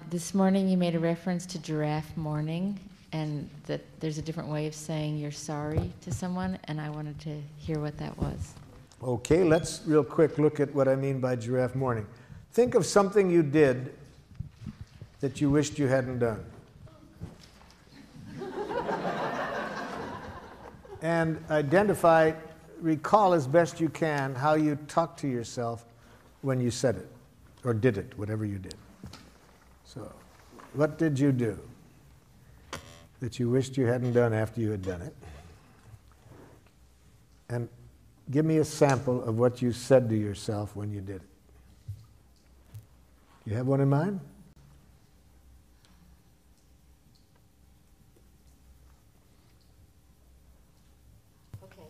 This morning you made a reference to giraffe mourning, and that there's a different way of saying you're sorry to someone, and I wanted to hear what that was. Okay, let's real quick look at what I mean by giraffe mourning. Think of something you did that you wished you hadn't done. And identify, recall as best you can how you talked to yourself when you said it, or did it, whatever you did. So, what did you do that you wished you hadn't done after you had done it? And give me a sample of what you said to yourself when you did it. You have one in mind? Okay.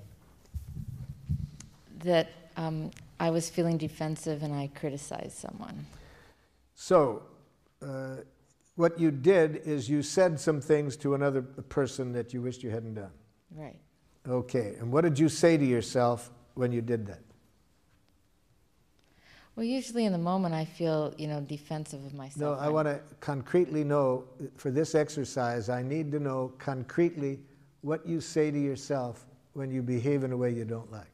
That I was feeling defensive and I criticized someone. So, what you did is you said some things to another person that you wished you hadn't done. Right. Okay, and what did you say to yourself when you did that? Well, usually in the moment I feel, defensive of myself. No, I want to concretely know, for this exercise, I need to know concretely what you say to yourself when you behave in a way you don't like.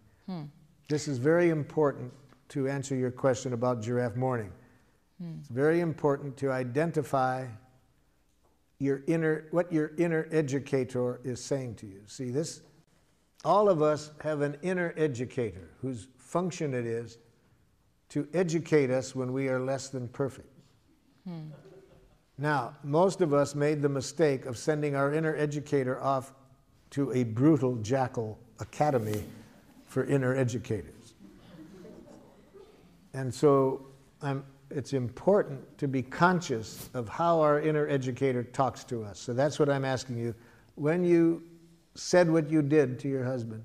This is very important to answer your question about giraffe mourning. It's very important to identify what your inner educator is saying to you. See, all of us have an inner educator whose function it is to educate us when we are less than perfect. Now, most of us made the mistake of sending our inner educator off to a brutal jackal academy for inner educators. And so it's important to be conscious of how our inner educator talks to us. So that's what I'm asking you. When you said what you did to your husband,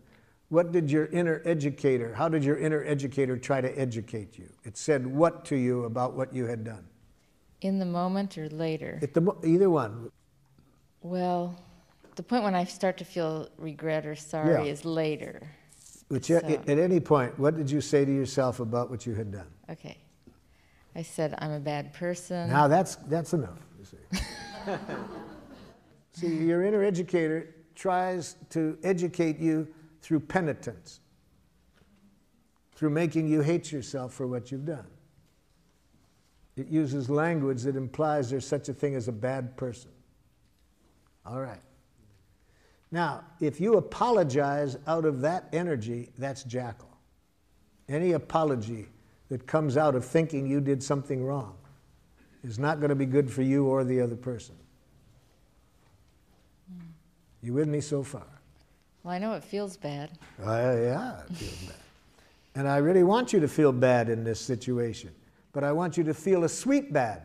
what did your inner educator, how did your inner educator try to educate you? It said what to you about what you had done? In the moment or later? Either one. Well, the point when I start to feel regret or sorry is later. Which at any point, what did you say to yourself about what you had done? Okay. I said, I'm a bad person. Now that's enough, you see. See, your inner educator tries to educate you through penitence, through making you hate yourself for what you've done. It uses language that implies there's such a thing as a bad person. All right. Now, if you apologize out of that energy, that's jackal. Any apology that comes out of thinking you did something wrong is not going to be good for you or the other person. You with me so far? Well, I know it feels bad. Yeah, it feels bad. And I really want you to feel bad in this situation. But I want you to feel a sweet bad.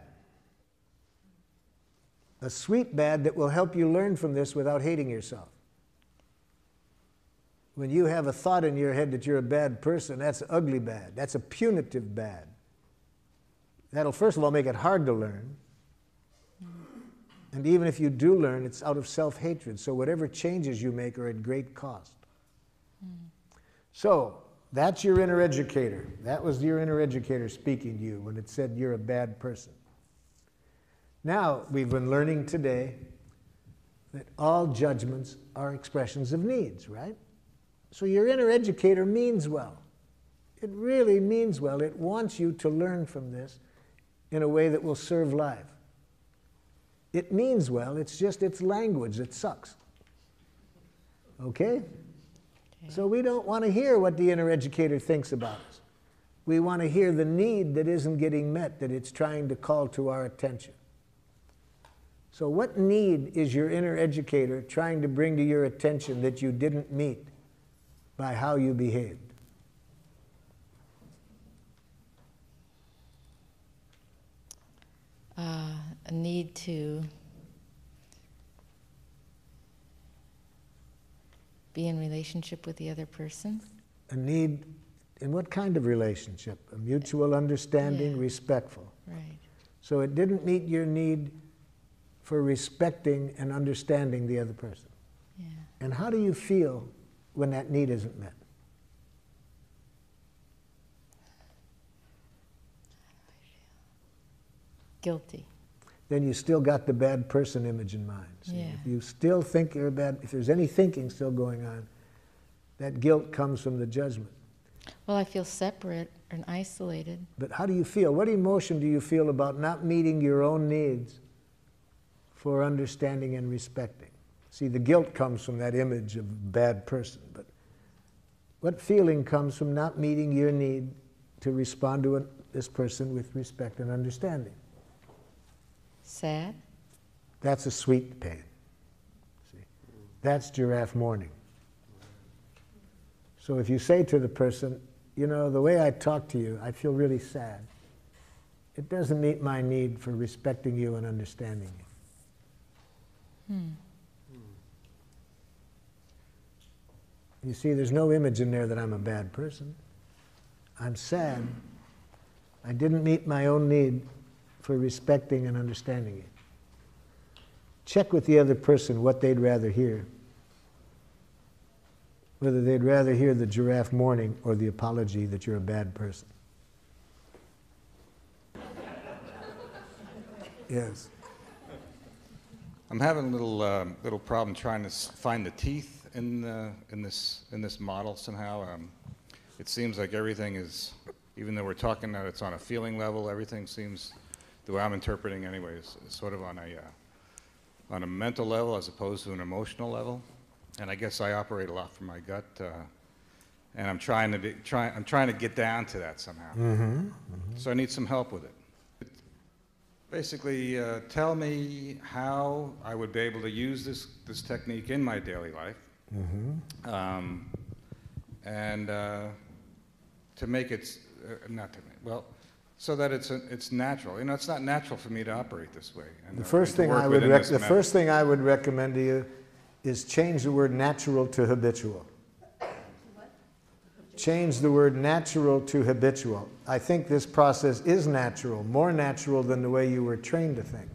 A sweet bad that will help you learn from this without hating yourself. When you have a thought in your head that you're a bad person, that's ugly bad. That's a punitive bad. That'll first of all make it hard to learn. And even if you do learn, it's out of self-hatred. So whatever changes you make are at great cost. So that's your inner educator. That was your inner educator speaking to you when it said you're a bad person. Now, we've been learning today that all judgments are expressions of needs, right? So your inner educator means well. It really means well. It wants you to learn from this in a way that will serve life. It means well, it's just its language that sucks. Okay? So we don't want to hear what the inner educator thinks about us. We want to hear the need that isn't getting met, that it's trying to call to our attention. So what need is your inner educator trying to bring to your attention that you didn't meet by how you behaved? A need to be in relationship with the other person. A need, in what kind of relationship? A mutual understanding, respectful. Right. So it didn't meet your need for respecting and understanding the other person. Yeah. And how do you feel when that need isn't met? Guilty. then you still got the bad person image in mind. See? Yeah. If you still think you're bad, if there's any thinking still going on, that guilt comes from the judgment. Well, I feel separate and isolated. But how do you feel? What emotion do you feel about not meeting your own needs for understanding and respecting? See, the guilt comes from that image of bad person, but what feeling comes from not meeting your need to respond to this person with respect and understanding? Sad? That's a sweet pain. See? That's giraffe mourning. So if you say to the person, you know, the way I talk to you, I feel really sad. It doesn't meet my need for respecting you and understanding you. You see, there's no image in there that I'm a bad person. I'm sad. I didn't meet my own need for respecting and understanding you. Check with the other person what they'd rather hear. Whether they'd rather hear the giraffe mourning or the apology that you're a bad person. Yes. I'm having a little problem trying to find the teeth in this model somehow. It seems like everything is, even though we're talking that it's on a feeling level, everything seems, the way I'm interpreting anyway, is sort of on a mental level as opposed to an emotional level. And I guess I operate a lot from my gut, and I'm trying to get down to that somehow. So I need some help with it. Basically, tell me how I would be able to use this technique in my daily life, and to make it so that it's natural. You know, it's not natural for me to operate this way. And, the first thing I would recommend to you is change the word natural to habitual. Change the word natural to habitual. I think this process is natural, more natural than the way you were trained to think.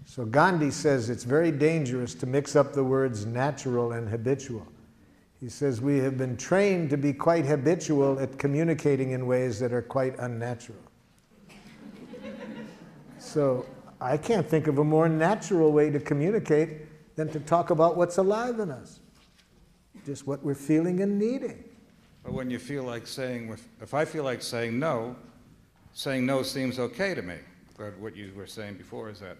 So Gandhi says it's very dangerous to mix up the words natural and habitual. He says we have been trained to be quite habitual at communicating in ways that are quite unnatural. So I can't think of a more natural way to communicate than to talk about what's alive in us, just what we're feeling and needing. But when you feel like saying, if I feel like saying no seems okay to me. But what you were saying before is that.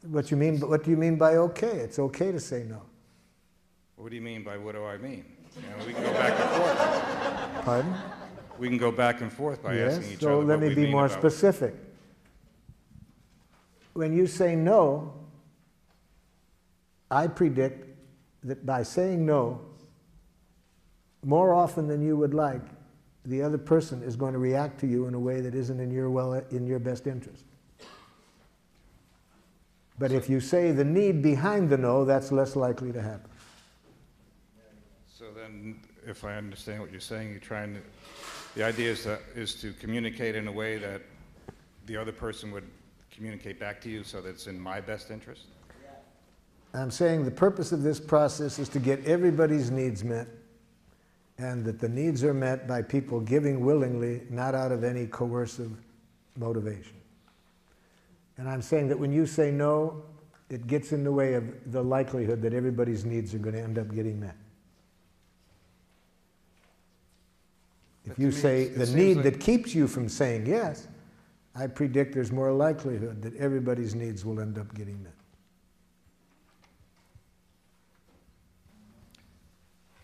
What do you mean by okay? It's okay to say no. What do you mean by what do I mean? You know, we can go back and forth. Pardon? We can go back and forth by asking each other. So let me be more specific. When you say no, I predict that by saying no, more often than you would like, the other person is going to react to you in a way that isn't in your best interest. But if you say the need behind the no, that's less likely to happen. So then, if I understand what you're saying, the idea is to communicate in a way that the other person would communicate back to you so that it's in my best interest? I'm saying the purpose of this process is to get everybody's needs met, and that the needs are met by people giving willingly, not out of any coercive motivation. And I'm saying that when you say no, it gets in the way of the likelihood that everybody's needs are going to end up getting met. If you say the need that keeps you from saying yes, I predict there's more likelihood that everybody's needs will end up getting met.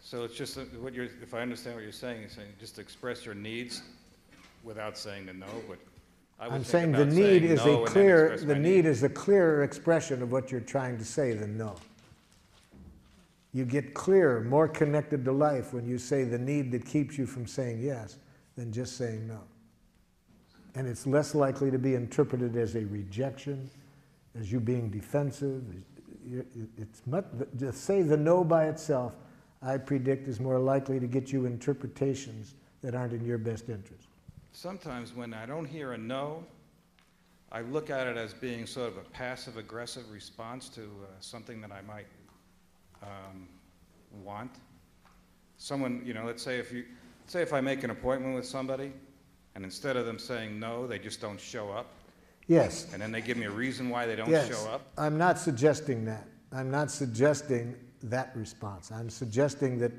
So it's just if I understand what you're saying just express your needs without saying the no. But I'm saying the need is a clearer expression of what you're trying to say than no. You get clearer, more connected to life when you say the need that keeps you from saying yes than just saying no. And it's less likely to be interpreted as a rejection, as you being defensive. Just say the no by itself, I predict, is more likely to get you interpretations that aren't in your best interest. Sometimes when I don't hear a no, I look at it as being sort of a passive-aggressive response to something that I might want. Someone, let's say if I make an appointment with somebody, and instead of them saying no, they just don't show up. Yes. And then they give me a reason why they don't Yes. show up? I'm not suggesting that. I'm not suggesting that response. I'm suggesting that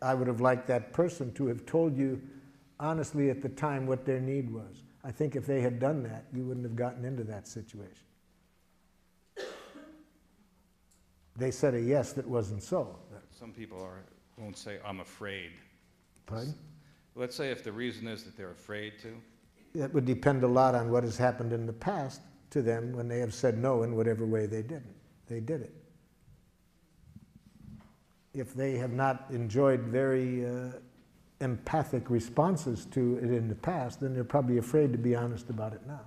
I would have liked that person to have told you honestly at the time what their need was. I think if they had done that, you wouldn't have gotten into that situation. They said a yes that wasn't so. Some people won't say, I'm afraid. Pardon? Let's say if the reason is that they're afraid to. That would depend a lot on what has happened in the past to them when they have said no in whatever way they did it. If they have not enjoyed very empathic responses to it in the past, then they're probably afraid to be honest about it now.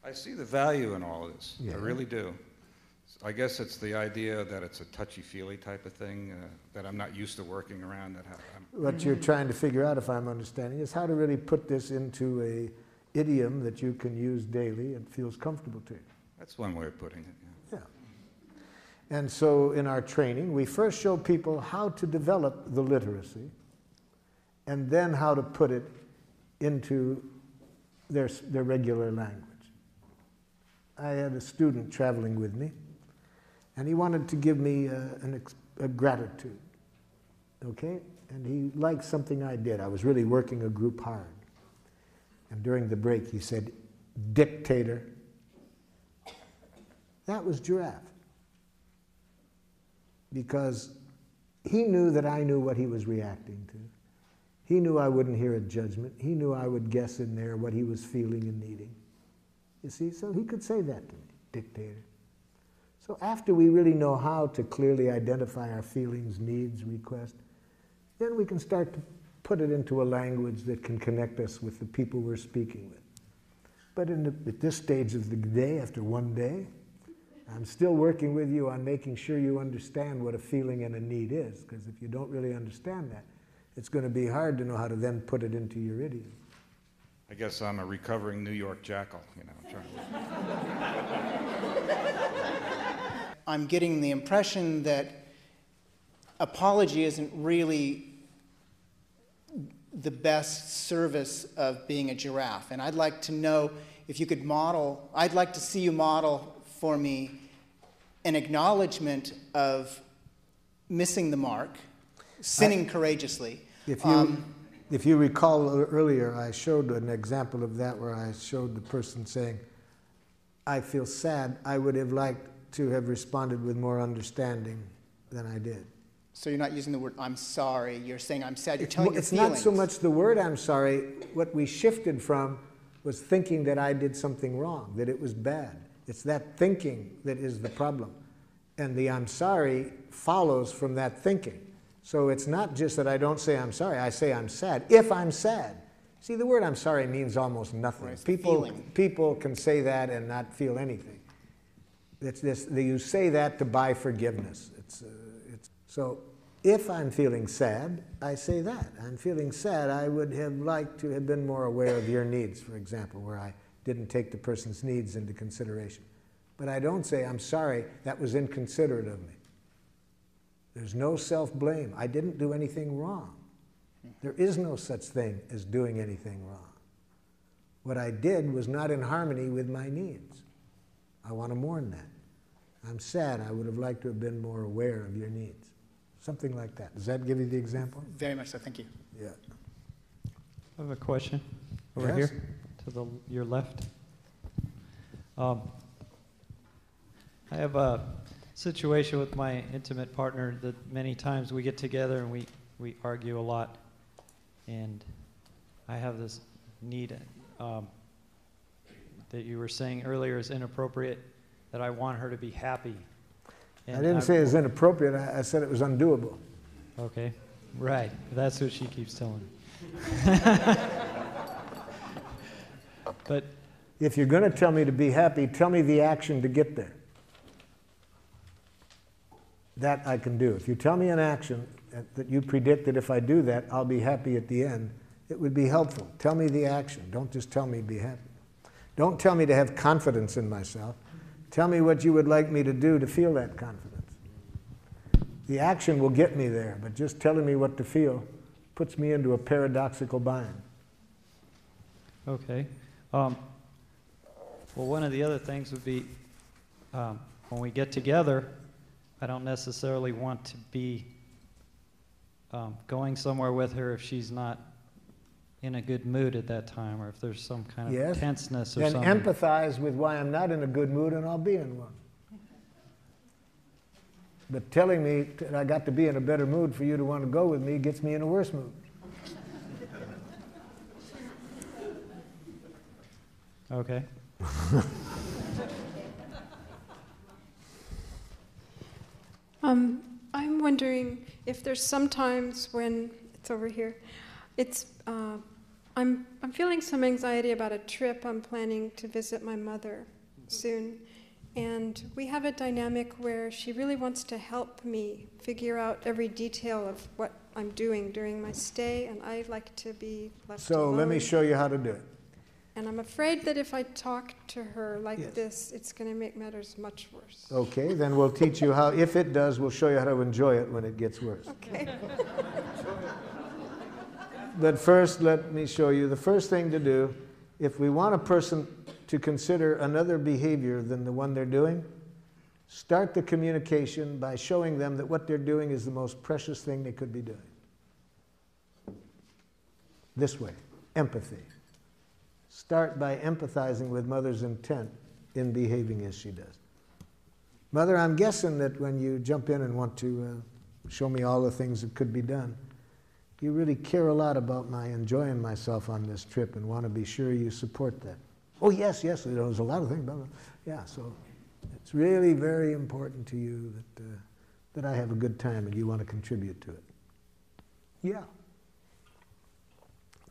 I see the value in all of this. Yeah. I really do. I guess it's the idea that it's a touchy-feely type of thing that I'm not used to working around. What you're trying to figure out, if I'm understanding, is how to really put this into a idiom that you can use daily and feels comfortable to you. That's one way of putting it. Yeah. Yeah. And so in our training, we first show people how to develop the literacy and then how to put it into their regular language. I had a student traveling with me, and he wanted to give me a gratitude, okay? And he liked something I did. I was really working a group hard. And during the break, he said, "Dictator." That was Giraffe. Because he knew that I knew what he was reacting to. He knew I wouldn't hear a judgment. He knew I would guess in there what he was feeling and needing. You see, so he could say that to me, dictator. So after we really know how to clearly identify our feelings, needs, requests, then we can start to put it into a language that can connect us with the people we're speaking with. But at this stage of the day, after one day, I'm still working with you on making sure you understand what a feeling and a need is, because if you don't really understand that, it's going to be hard to know how to then put it into your idiom. I guess I'm a recovering New York jackal, you know. I'm getting the impression that apology isn't really the best service of being a giraffe. And I'd like to know if you could model, I'd like to see you model for me an acknowledgement of missing the mark, sinning courageously. If you recall earlier, I showed an example of that where I showed the person saying, "I feel sad. I would have liked to have responded with more understanding than I did." So you're not using the word "I'm sorry." You're saying "I'm sad." You're telling your It's feelings. not so much the word "I'm sorry." What we shifted from was thinking that I did something wrong, that it was bad. It's that thinking that is the problem. And the "I'm sorry" follows from that thinking. So it's not just that I don't say "I'm sorry," I say "I'm sad." If I'm sad. See, the word "I'm sorry" means almost nothing. Right, people can say that and not feel anything. You say that to buy forgiveness. So if I'm feeling sad, I say that. I'm feeling sad. I would have liked to have been more aware of your needs, for example, where I didn't take the person's needs into consideration. But I don't say, "I'm sorry, that was inconsiderate of me." There's no self-blame. I didn't do anything wrong. There is no such thing as doing anything wrong. What I did was not in harmony with my needs. I want to mourn that. I'm sad. I would have liked to have been more aware of your needs. Something like that. Does that give you the example? Very much so. Thank you. Yeah. I have a question over Yes? here to your left. I have a situation with my intimate partner that many times we get together and we argue a lot. And I have this need that you were saying earlier is inappropriate, that I want her to be happy. I didn't say it was inappropriate. I said it was undoable. Okay, right. That's what she keeps telling me. But If you're going to tell me to be happy, tell me the action to get there. That I can do. If you tell me an action that you predict that if I do that, I'll be happy at the end, it would be helpful. Tell me the action. Don't just tell me be happy. Don't tell me to have confidence in myself. Tell me what you would like me to do to feel that confidence. The action will get me there, but just telling me what to feel puts me into a paradoxical bind. okay. Well, one of the other things would be when we get together, I don't necessarily want to be going somewhere with her if she's not in a good mood at that time, or if there's some kind of Yes. tenseness or Then something. empathize with why I'm not in a good mood and I'll be in one. But telling me that I got to be in a better mood for you to want to go with me gets me in a worse mood. Okay. I'm wondering if there's some times when it's over here. It's I'm feeling some anxiety about a trip I'm planning to visit my mother soon, and we have a dynamic where she really wants to help me figure out every detail of what I'm doing during my stay, and I like to be left So alone. let me show you how to do it. And I'm afraid that if I talk to her like Yes. this, it's going to make matters much worse. Okay, then we'll teach you how, if it does, we'll show you how to enjoy it when it gets worse. Okay. But first, let me show you the first thing to do. If we want a person to consider another behavior than the one they're doing, start the communication by showing them that what they're doing is the most precious thing they could be doing. This way, empathy. Start by empathizing with Mother's intent in behaving as she does. Mother, I'm guessing that when you jump in and want to show me all the things that could be done, you really care a lot about my enjoying myself on this trip and want to be sure you support that. Oh, yes, there's a lot of things. Blah, blah. Yeah, so it's really very important to you that I have a good time and you want to contribute to it. Yeah.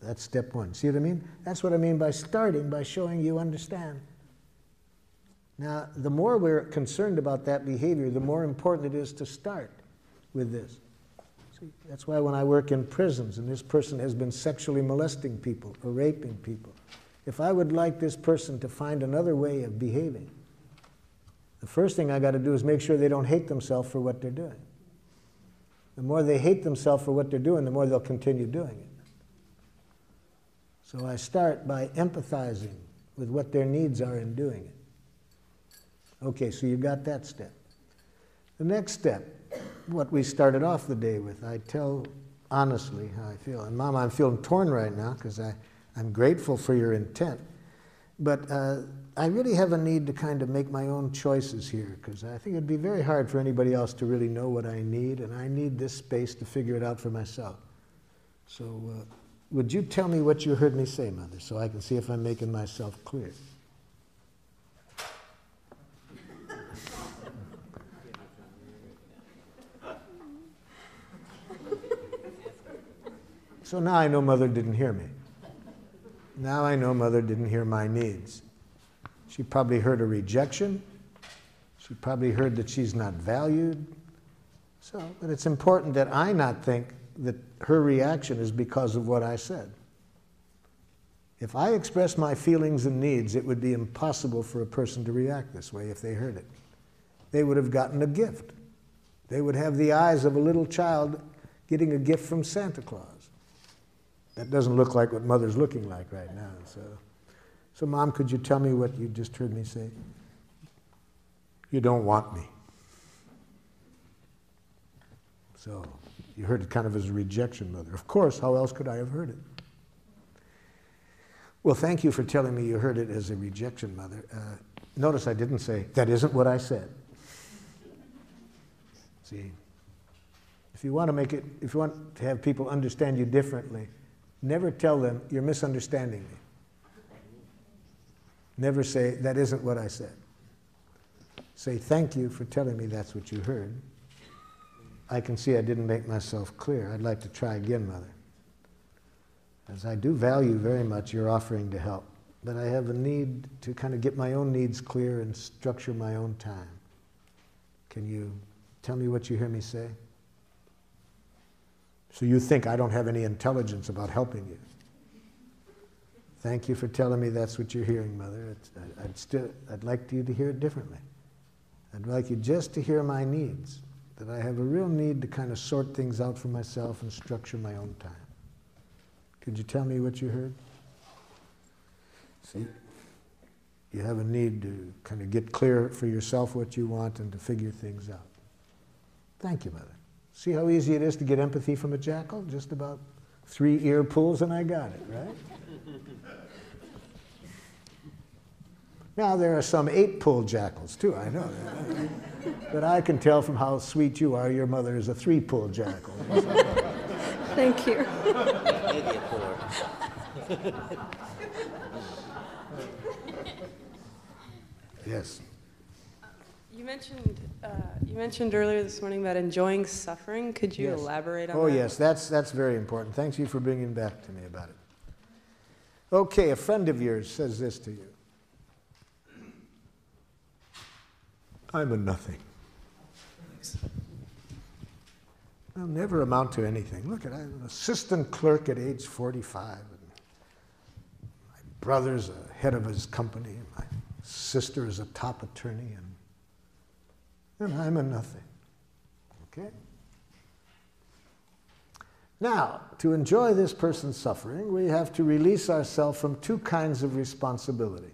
That's step one. See what I mean? That's what I mean by starting, by showing you understand. Now, the more we're concerned about that behavior, the more important it is to start with this. See, that's why when I work in prisons and this person has been sexually molesting people or raping people, if I would like this person to find another way of behaving, the first thing I got to do is make sure they don't hate themselves for what they're doing. The more they hate themselves for what they're doing, the more they'll continue doing it. So I start by empathizing with what their needs are in doing it. Okay, so you got that step. The next step, what we started off the day with, I tell honestly how I feel. And Mom, I'm feeling torn right now because I'm grateful for your intent. But I really have a need to kind of make my own choices here because I think it'd be very hard for anybody else to really know what I need, and I need this space to figure it out for myself. So would you tell me what you heard me say, Mother, so I can see if I'm making myself clear? So now I know Mother didn't hear me. Now I know Mother didn't hear my needs. She probably heard a rejection. She probably heard that she's not valued. But it's important that I not think that her reaction is because of what I said. If I express my feelings and needs, it would be impossible for a person to react this way if they heard it. They would have gotten a gift. They would have the eyes of a little child getting a gift from Santa Claus. That doesn't look like what Mother's looking like right now. So Mom, could you tell me what you just heard me say? You don't want me. So you heard it kind of as a rejection, Mother. Of course, how else could I have heard it? Well, thank you for telling me you heard it as a rejection, Mother. Notice I didn't say, that isn't what I said. See, if you want to have people understand you differently, never tell them, you're misunderstanding me. Never say, that isn't what I said. Say, thank you for telling me that's what you heard. I can see I didn't make myself clear. I'd like to try again, Mother. As I do value very much your offering to help, but I have a need to kind of get my own needs clear and structure my own time. Can you tell me what you hear me say? So you think I don't have any intelligence about helping you. Thank you for telling me that's what you're hearing, Mother. I'd like you to hear it differently. I'd like you just to hear my needs, that I have a real need to kind of sort things out for myself and structure my own time. Could you tell me what you heard? See? You have a need to kind of get clear for yourself what you want and to figure things out. Thank you, Mother. See how easy it is to get empathy from a jackal? Just about 3 ear pulls and I got it, right? Now, there are some 8-pull jackals, too, I know that. But I can tell from how sweet you are, your mother is a 3-pull jackal. Thank you. Yes. You mentioned earlier this morning about enjoying suffering. Could you Yes. elaborate on Oh, that? yes, that's very important. Thank you for bringing back to me about it. Okay, a friend of yours says this to you. I'm a nothing. I'll never amount to anything. Look, I'm an assistant clerk at age 45. And my brother's a head of his company. And my sister is a top attorney. And I'm a nothing. Okay? Now, to enjoy this person's suffering, we have to release ourselves from 2 kinds of responsibility.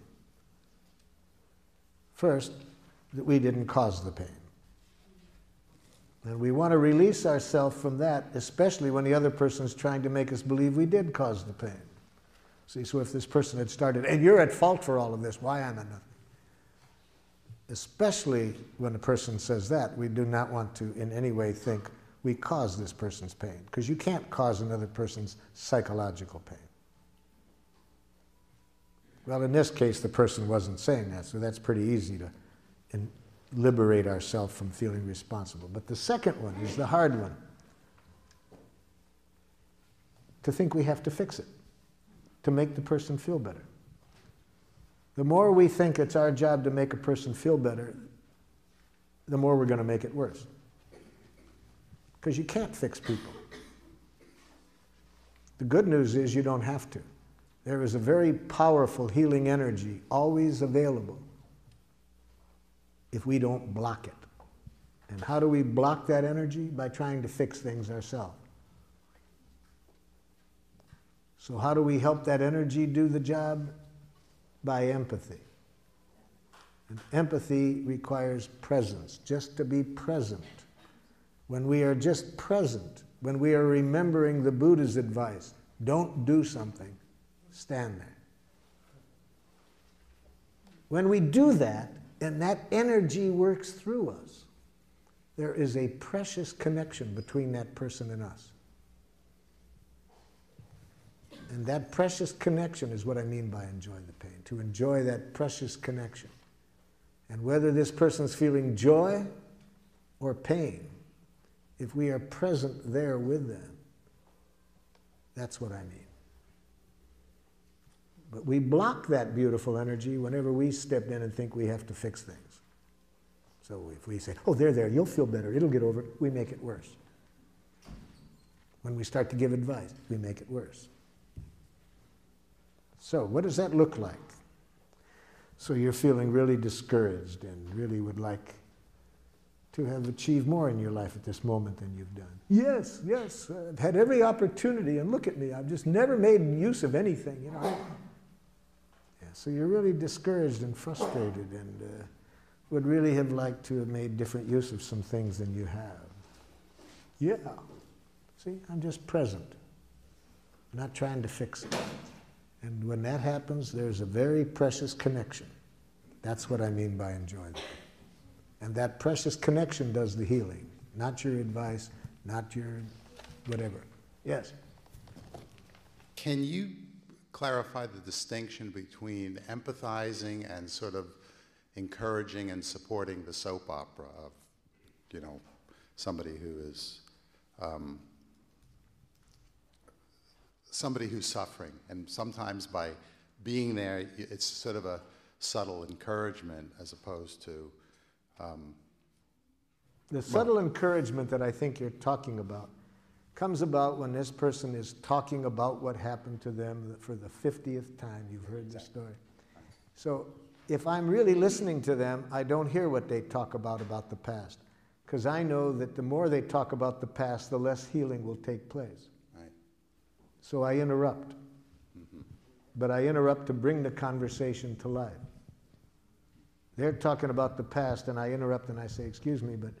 First, that we didn't cause the pain. And we want to release ourselves from that, especially when the other person is trying to make us believe we did cause the pain. See, so if this person had started, and you're at fault for all of this, why am I nothing? Especially when a person says that, we do not want to in any way think we caused this person's pain, because you can't cause another person's psychological pain. Well, in this case, the person wasn't saying that, so that's pretty easy to liberate ourselves from feeling responsible. But the second one is the hard one. To think we have to fix it, to make the person feel better. The more we think it's our job to make a person feel better, the more we're going to make it worse. Because you can't fix people. The good news is you don't have to. There is a very powerful healing energy always available if we don't block it. And how do we block that energy? By trying to fix things ourselves. So how do we help that energy do the job? By empathy. And empathy requires presence, just to be present. When we are just present, when we are remembering the Buddha's advice, don't do something, stand there. When we do that, and that energy works through us, there is a precious connection between that person and us. And that precious connection is what I mean by enjoy the pain, to enjoy that precious connection. And whether this person's feeling joy or pain, if we are present there with them, that's what I mean. But we block that beautiful energy whenever we step in and think we have to fix things. So if we say, oh, there, you'll feel better, it'll get over it, we make it worse. When we start to give advice, we make it worse. So what does that look like? So you're feeling really discouraged and really would like to have achieved more in your life at this moment than you've done. Yes, I've had every opportunity, and look at me, I've just never made use of anything, you know. Yeah, so you're really discouraged and frustrated and would really have liked to have made different use of some things than you have. Yeah. See, I'm just present, not trying to fix it. And when that happens, there's a very precious connection. That's what I mean by enjoyment. And that precious connection does the healing, not your advice, not your whatever. Yes? Can you clarify the distinction between empathizing and sort of encouraging and supporting the soap opera of, you know, somebody who is somebody who's suffering, and sometimes by being there, it's sort of a subtle encouragement as opposed to the subtle encouragement that I think you're talking about comes about when this person is talking about what happened to them for the 50th time you've heard the story. So if I'm really listening to them, I don't hear what they talk about the past, because I know that the more they talk about the past, the less healing will take place. Right. So I interrupt. But I interrupt to bring the conversation to life. They're talking about the past, and I interrupt and I say, excuse me, but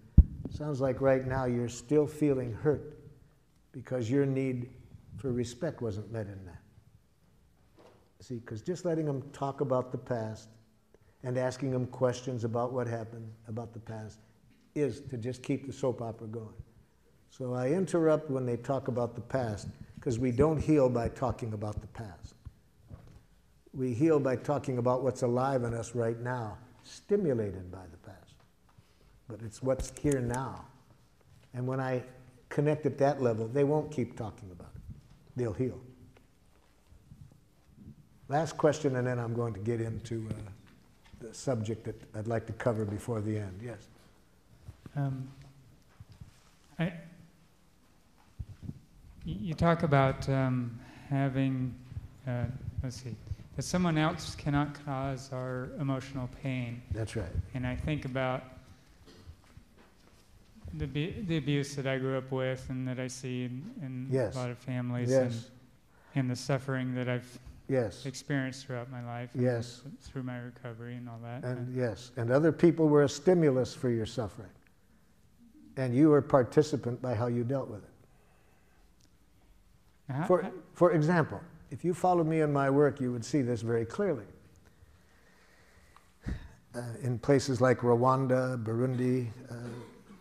it sounds like right now you're still feeling hurt because your need for respect wasn't met in that. See, because just letting them talk about the past and asking them questions about what happened, about the past, is to just keep the soap opera going. So I interrupt when they talk about the past, because we don't heal by talking about the past. We heal by talking about what's alive in us right now, stimulated by the past. But it's what's here now. And when I connect at that level, they won't keep talking about it. They'll heal. Last question, and then I'm going to get into the subject that I'd like to cover before the end. Yes? You talk about having, let's see, that someone else cannot cause our emotional pain. That's right. And I think about the abuse that I grew up with and that I see in Yes. a lot of families, Yes. and the suffering that I've Yes. experienced throughout my life, and Yes. through my recovery and all that. And yes, and other people were a stimulus for your suffering. And you were a participant by how you dealt with it. For example, if you followed me in my work, you would see this very clearly. In places like Rwanda, Burundi,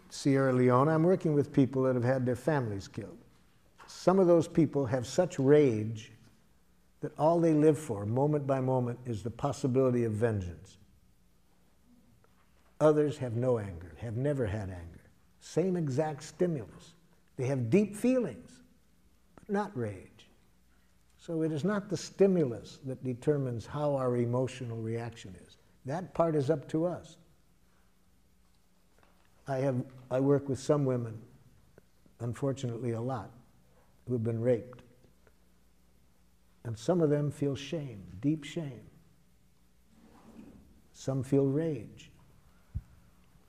Sierra Leone, I'm working with people that have had their families killed. Some of those people have such rage that all they live for, moment by moment, is the possibility of vengeance. Others have no anger, have never had anger. Same exact stimulus. They have deep feelings, but not rage. So it is not the stimulus that determines how our emotional reaction is. That part is up to us. I work with some women, unfortunately a lot, who have been raped. And some of them feel shame, deep shame. Some feel rage.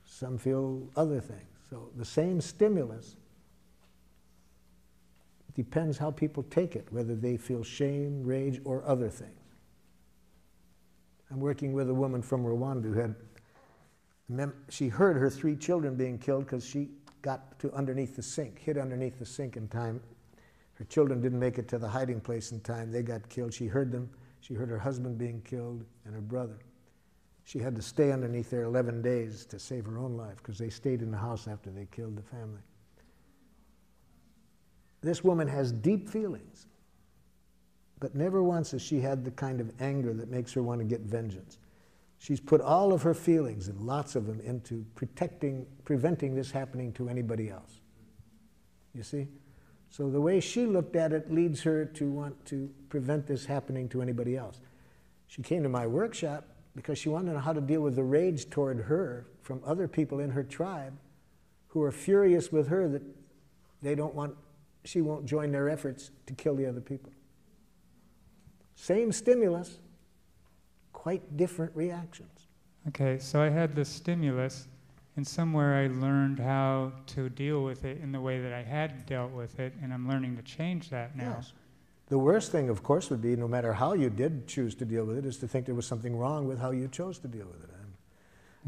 Some feel other things. So the same stimulus depends how people take it, whether they feel shame, rage, or other things. I'm working with a woman from Rwanda who had, she heard her 3 children being killed because she got to underneath the sink, hid underneath the sink in time. Her children didn't make it to the hiding place in time. They got killed. She heard them. She heard her husband being killed and her brother. She had to stay underneath there 11 days to save her own life because they stayed in the house after they killed the family. This woman has deep feelings, but never once has she had the kind of anger that makes her want to get vengeance. She's put all of her feelings, and lots of them, into preventing this happening to anybody else. You see? So the way she looked at it leads her to want to prevent this happening to anybody else. She came to my workshop because she wanted to know how to deal with the rage toward her from other people in her tribe who are furious with her that she won't join their efforts to kill the other people. Same stimulus, quite different reactions. Okay, so I had this stimulus, and somewhere I learned how to deal with it in the way that I had dealt with it, and I'm learning to change that now. Yes. The worst thing, of course, would be, no matter how you did choose to deal with it, is to think there was something wrong with how you chose to deal with it.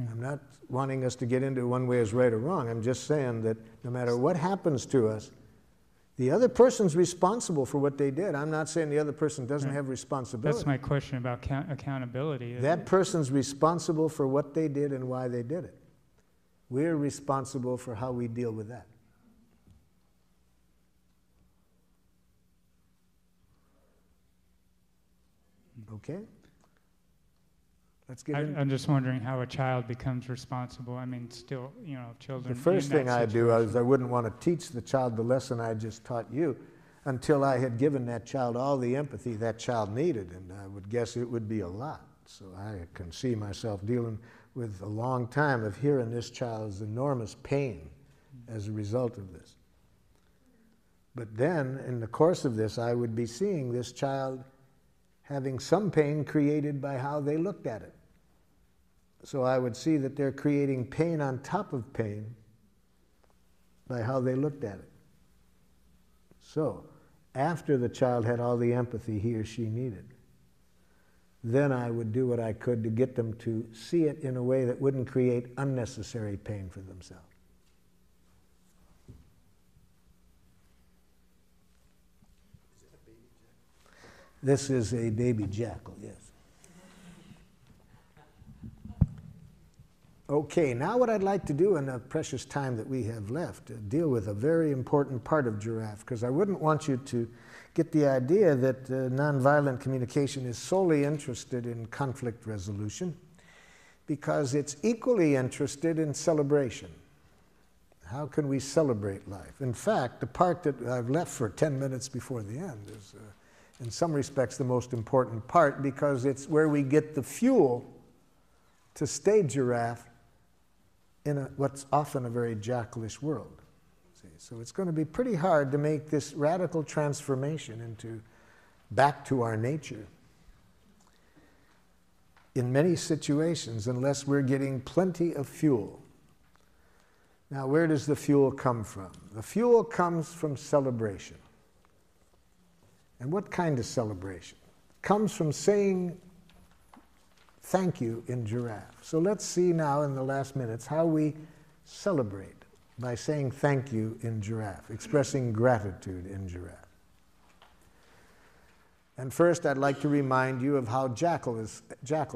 I'm not wanting us to get into one way is right or wrong. I'm just saying that no matter what happens to us, the other person's responsible for what they did. I'm not saying the other person doesn't have responsibility. That's my question about accountability. That person's responsible for what they did and why they did it. We're responsible for how we deal with that. Okay? Let's get in. I'm just wondering how a child becomes responsible. I mean, still, children. The first thing I do is I wouldn't want to teach the child the lesson I just taught you until I had given that child all the empathy that child needed, and I would guess it would be a lot. So I can see myself dealing with a long time of hearing this child's enormous pain as a result of this. But then, in the course of this, I would be seeing this child having some pain created by how they looked at it. So I would see that they're creating pain on top of pain by how they looked at it. So, after the child had all the empathy he or she needed, then I would do what I could to get them to see it in a way that wouldn't create unnecessary pain for themselves. This is a baby jackal, yes. Okay, now what I'd like to do in the precious time that we have left, deal with a very important part of giraffe, because I wouldn't want you to get the idea that nonviolent communication is solely interested in conflict resolution, because it's equally interested in celebration. How can we celebrate life? In fact, the part that I've left for 10 minutes before the end is, in some respects, the most important part, because it's where we get the fuel to stay giraffe in what's often a very jackalish world. See? So it's going to be pretty hard to make this radical transformation back to our nature in many situations unless we're getting plenty of fuel. Now, where does the fuel come from? The fuel comes from celebration. And what kind of celebration? It comes from saying thank you in giraffe. So let's see now in the last minutes how we celebrate by saying thank you in giraffe, expressing gratitude in giraffe. And first, I'd like to remind you of how jackals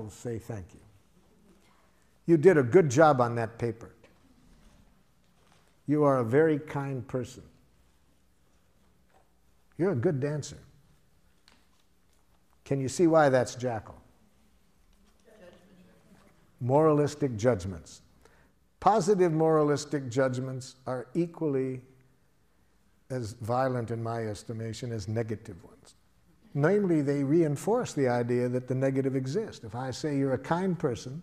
say thank you. You did a good job on that paper. You are a very kind person. You're a good dancer. Can you see why that's jackal? Moralistic judgments. Positive moralistic judgments are equally as violent, in my estimation, as negative ones. Namely, they reinforce the idea that the negative exists. If I say you're a kind person,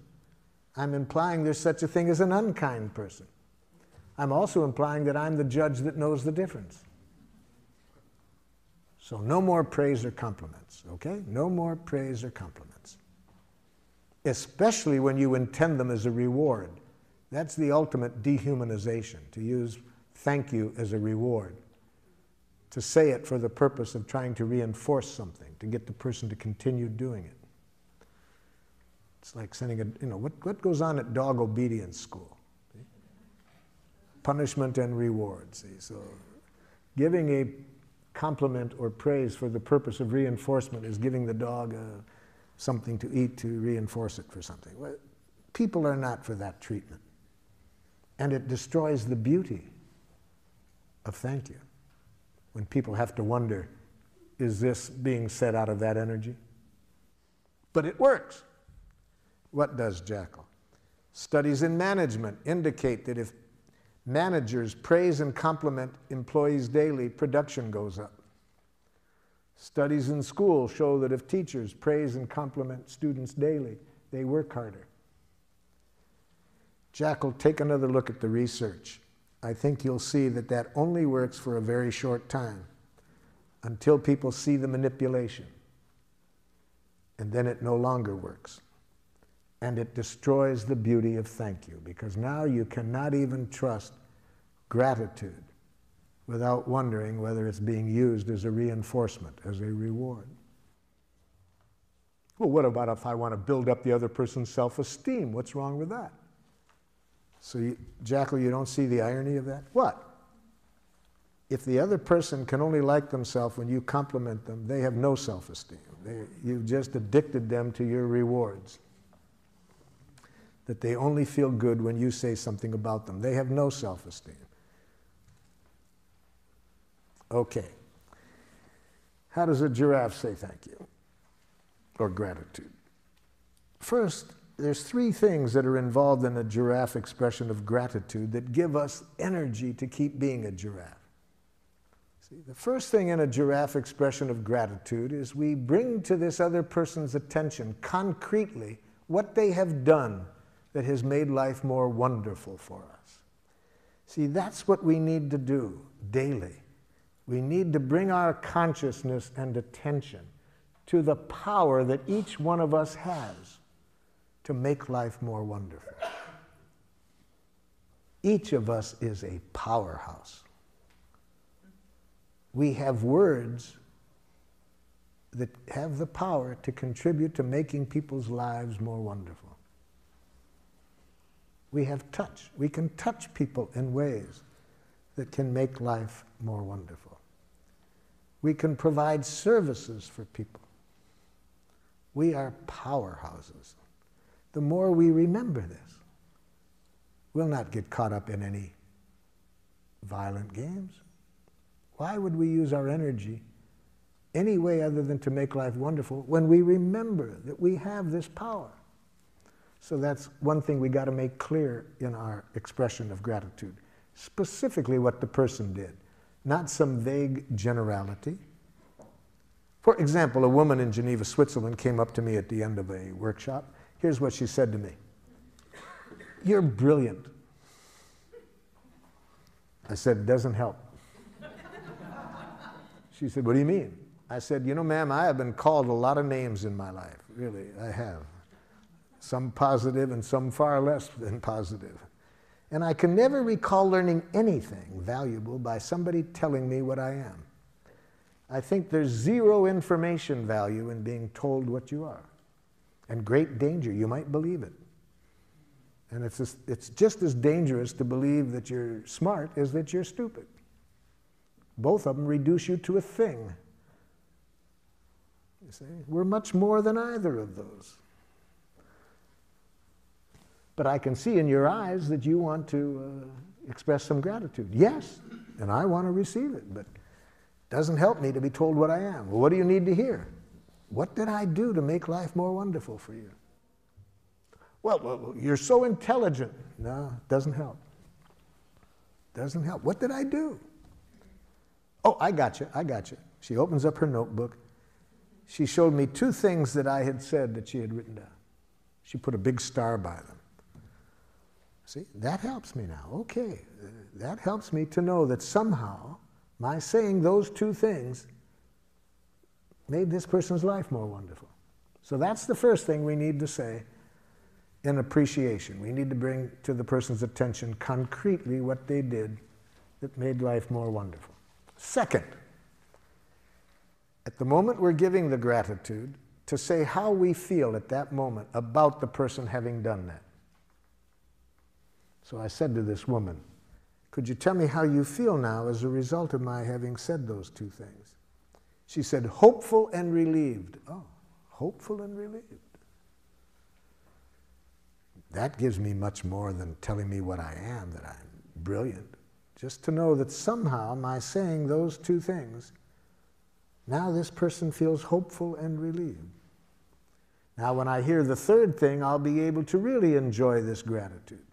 I'm implying there's such a thing as an unkind person. I'm also implying that I'm the judge that knows the difference. So no more praise or compliments, okay? No more praise or compliments. Especially when you intend them as a reward. That's the ultimate dehumanization, to use thank you as a reward. To say it for the purpose of trying to reinforce something, to get the person to continue doing it. It's like sending what goes on at dog obedience school? See? Punishment and reward, see? So giving a compliment or praise for the purpose of reinforcement is giving the dog something to eat to reinforce it for something. Well, people are not for that treatment. And it destroys the beauty of thank you. When people have to wonder, is this being said out of that energy? But it works. What does jackal? Studies in management indicate that if managers praise and compliment employees daily, production goes up. Studies in school show that if teachers praise and compliment students daily, they work harder. Jackal, take another look at the research. I think you'll see that that only works for a very short time, until people see the manipulation. And then it no longer works. And it destroys the beauty of thank you, because now you cannot even trust gratitude without wondering whether it's being used as a reinforcement, as a reward. Well, what about if I want to build up the other person's self-esteem? What's wrong with that? So, Jackal, you don't see the irony of that? What? If the other person can only like themselves when you compliment them, they have no self-esteem. You've just addicted them to your rewards. That they only feel good when you say something about them. They have no self-esteem. Okay. How does a giraffe say thank you? Or gratitude? First, there's three things that are involved in a giraffe expression of gratitude that give us energy to keep being a giraffe. See, the first thing in a giraffe expression of gratitude is we bring to this other person's attention concretely what they have done that has made life more wonderful for us. See, that's what we need to do daily. We need to bring our consciousness and attention to the power that each one of us has to make life more wonderful. Each of us is a powerhouse. We have words that have the power to contribute to making people's lives more wonderful. We have touch. We can touch people in ways that can make life more wonderful. We can provide services for people. We are powerhouses. The more we remember this, we'll not get caught up in any violent games. Why would we use our energy any way other than to make life wonderful when we remember that we have this power? So that's one thing we got to make clear in our expression of gratitude. Specifically what the person did, not some vague generality. For example, a woman in Geneva, Switzerland came up to me at the end of a workshop. Here's what she said to me. "You're brilliant." I said, "It doesn't help." She said, "What do you mean?" I said, "You know, ma'am, I have been called a lot of names in my life. Really, I have. Some positive and some far less than positive. And I can never recall learning anything valuable by somebody telling me what I am. I think there's zero information value in being told what you are. And great danger, you might believe it. And it's just as dangerous to believe that you're smart as that you're stupid. Both of them reduce you to a thing. You see, we're much more than either of those. But I can see in your eyes that you want to express some gratitude. Yes, and I want to receive it, but it doesn't help me to be told what I am. Well, what do you need to hear? What did I do to make life more wonderful for you? Well, you're so intelligent. No, it doesn't help. Doesn't help. What did I do? Oh, I got you. She opens up her notebook. She showed me 2 things that I had said that she had written down. She put a big star by them. See, that helps me now. Okay, that helps me to know that somehow my saying those 2 things made this person's life more wonderful. So that's the first thing we need to say in appreciation. We need to bring to the person's attention concretely what they did that made life more wonderful. Second, at the moment we're giving the gratitude, to say how we feel at that moment about the person having done that. So I said to this woman, "Could you tell me how you feel now as a result of my having said those 2 things?" She said, "Hopeful and relieved." Oh, hopeful and relieved. That gives me much more than telling me what I am, that I'm brilliant. Just to know that somehow my saying those 2 things, now this person feels hopeful and relieved. Now when I hear the third thing, I'll be able to really enjoy this gratitude.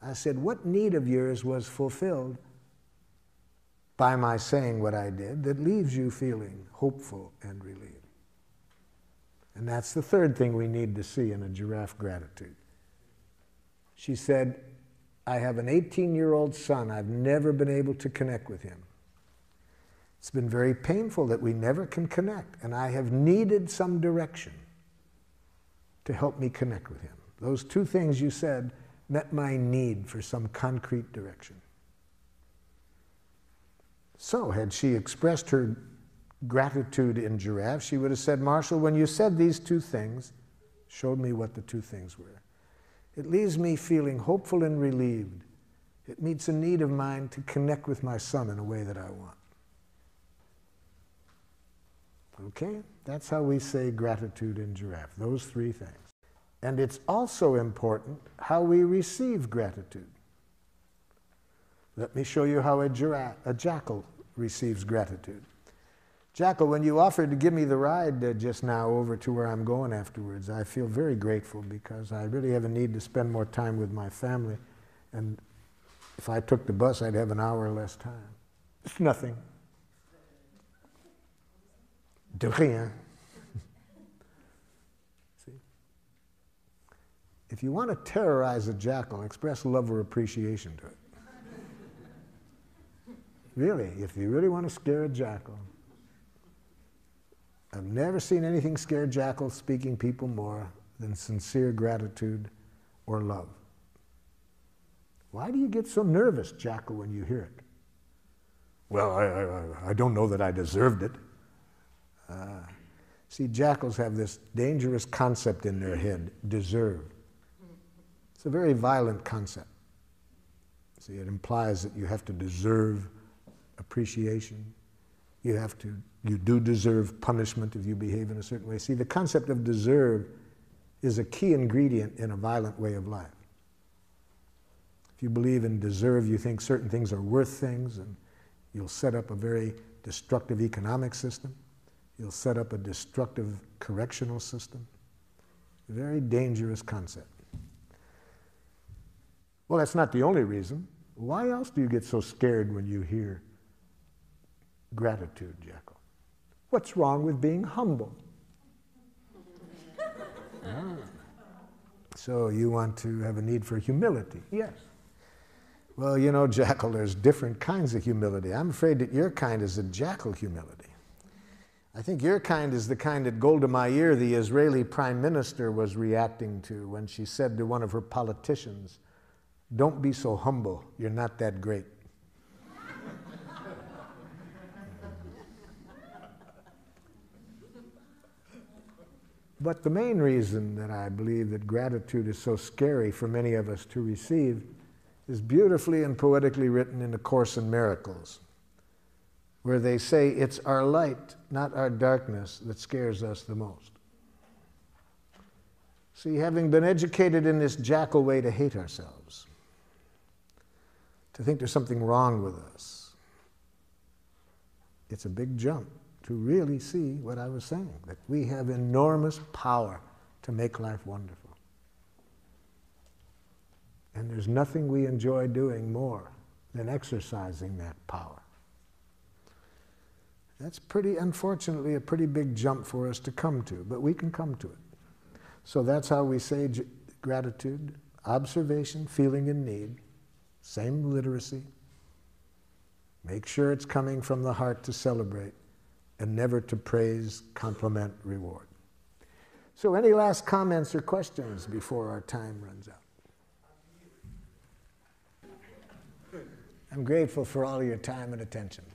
I said, what need of yours was fulfilled by my saying what I did that leaves you feeling hopeful and relieved? And that's the third thing we need to see in a giraffe gratitude. She said, I have an 18-year-old son. I've never been able to connect with him. It's been very painful that we never can connect, and I have needed some direction to help me connect with him. Those 2 things you said met my need for some concrete direction. So, had she expressed her gratitude in giraffe, she would have said, Marshall, when you said these 2 things, showed me what the 2 things were. It leaves me feeling hopeful and relieved. It meets a need of mine to connect with my son in a way that I want. Okay? That's how we say gratitude in giraffe, those 3 things. And it's also important how we receive gratitude. Let me show you how a jackal receives gratitude. Jackal, when you offered to give me the ride just now over to where I'm going afterwards, I feel very grateful because I really have a need to spend more time with my family. And if I took the bus, I'd have an hour less time. It's nothing. De rien. See? If you want to terrorize a jackal, express love or appreciation to it. Really, if you really want to scare a jackal. I've never seen anything scare jackals speaking people more than sincere gratitude or love. Why do you get so nervous, jackal, when you hear it? Well, I don't know that I deserved it. See, jackals have this dangerous concept in their head, deserve. It's a very violent concept. See, it implies that you have to deserve appreciation. You do deserve punishment if you behave in a certain way. See, the concept of deserve is a key ingredient in a violent way of life. If you believe in deserve, you think certain things are worth things, and you'll set up a very destructive economic system. You'll set up a destructive correctional system. A very dangerous concept. Well, that's not the only reason. Why else do you get so scared when you hear gratitude, Jackal? What's wrong with being humble? So you want to have a need for humility? Yes. Well, you know, Jackal, there's different kinds of humility. I'm afraid that your kind is a jackal humility. I think your kind is the kind that Golda Meir, the Israeli prime minister, was reacting to when she said to one of her politicians, "Don't be so humble, you're not that great." But the main reason that I believe that gratitude is so scary for many of us to receive is beautifully and poetically written in A Course in Miracles, where they say it's our light, not our darkness, that scares us the most. See, having been educated in this jackal way to hate ourselves, to think there's something wrong with us, it's a big jump to really see what I was saying, that we have enormous power to make life wonderful. And there's nothing we enjoy doing more than exercising that power. That's unfortunately, a pretty big jump for us to come to, but we can come to it. So that's how we say gratitude: observation, feeling in need, same literacy. Make sure it's coming from the heart to celebrate, and never to praise, compliment, reward. So any last comments or questions before our time runs out? I'm grateful for all your time and attention.